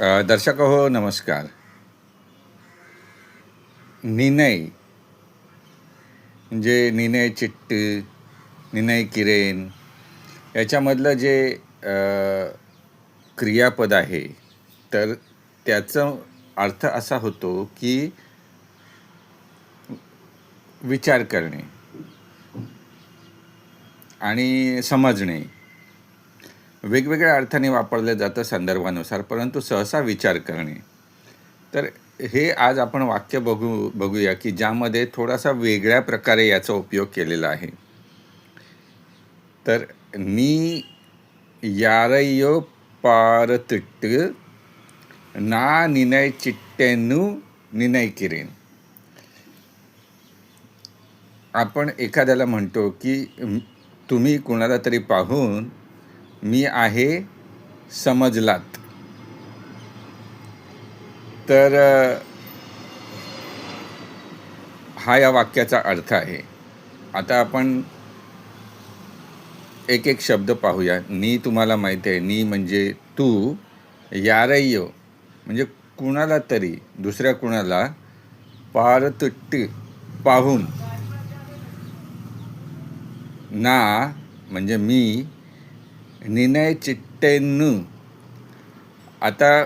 दर्शक हो नमस्कार. निनय म्हणजे निनय चिट्ट, निनय किरेन याच्यामधलं जे क्रियापद आहे, तर त्याचा अर्थ असा होतो की विचार करणे आणि समजणे. वेगवेगळ्या अर्थाने वापरलं जातं संदर्भानुसार, परंतु सहसा विचार करणे. तर हे आज आपण वाक्य बघूया की ज्यामध्ये थोडासा वेगळ्या प्रकारे याचा उपयोग केलेला आहे. तर नी यारय्यो पारतिट्ट ना निनय चिट्टेनु निनय किरेन. आपण एखाद्याला म्हणतो की तुम्ही कुणाला तरी पाहून मी आहे समजलात. तर हा या वाक्याचा अर्थ आहे. आता आपण एक एक शब्द पाहूया. नी तुम्हाला माहिती आहे, नी म्हणजे तू, यारय्यो म्हणजे कुणाला तरी, दुसऱ्या कुणाला, पारतिट्ट पाहून, ना म्हणजे मी, निनय चिट्टेनु. आता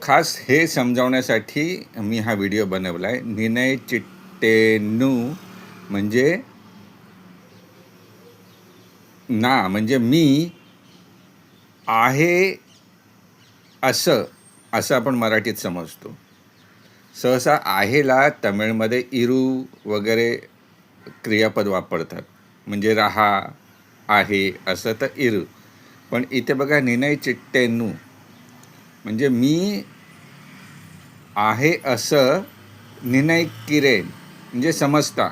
खास हे समजावण्यासाठी मी हा व्हिडिओ बनवला आहे. निनय चिट्टेनु म्हणजे ना म्हणजे मी आहे असं आपण मराठीत समजतो. सहसा आहेला तमिळमध्ये इरू वगैरे क्रियापद वापरतात, म्हणजे राहा, आहे असं तर इरू. पण इथे बघा निनय चिट्टेनु म्हणजे मी आहे असं निनय किरेन म्हणजे समजता.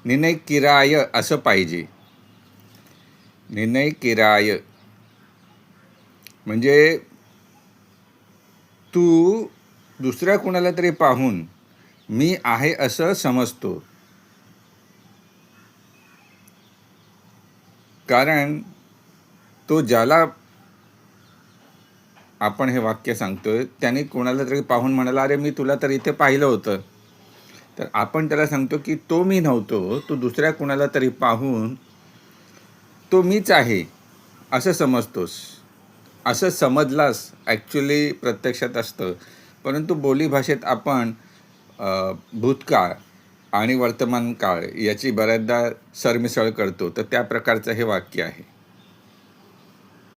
निनय किराय असं पाहिजे. निनय किराय म्हणजे तू दुसऱ्या कुणाला तरी पाहून मी आहे असं समजतो. कारण तो ज्याला आपण हे वाक्य सांगतोय त्याने कोणाला तरी पाहून म्हणाला, अरे मी तुला तर इथे पाहिलं होतं. तर आपण त्याला सांगतो की तो मी नव्हतो, तू दुसऱ्या कुणाला तरी पाहून तो मीच आहे असं समजतोस. असं समजलास ॲक्च्युली प्रत्यक्षात असतं, परंतु बोलीभाषेत आपण भूतकाळ आणि वर्तमान काळ याची बऱ्याचदा सरमिसळ करतो. तर त्या प्रकारचं हे वाक्य आहे.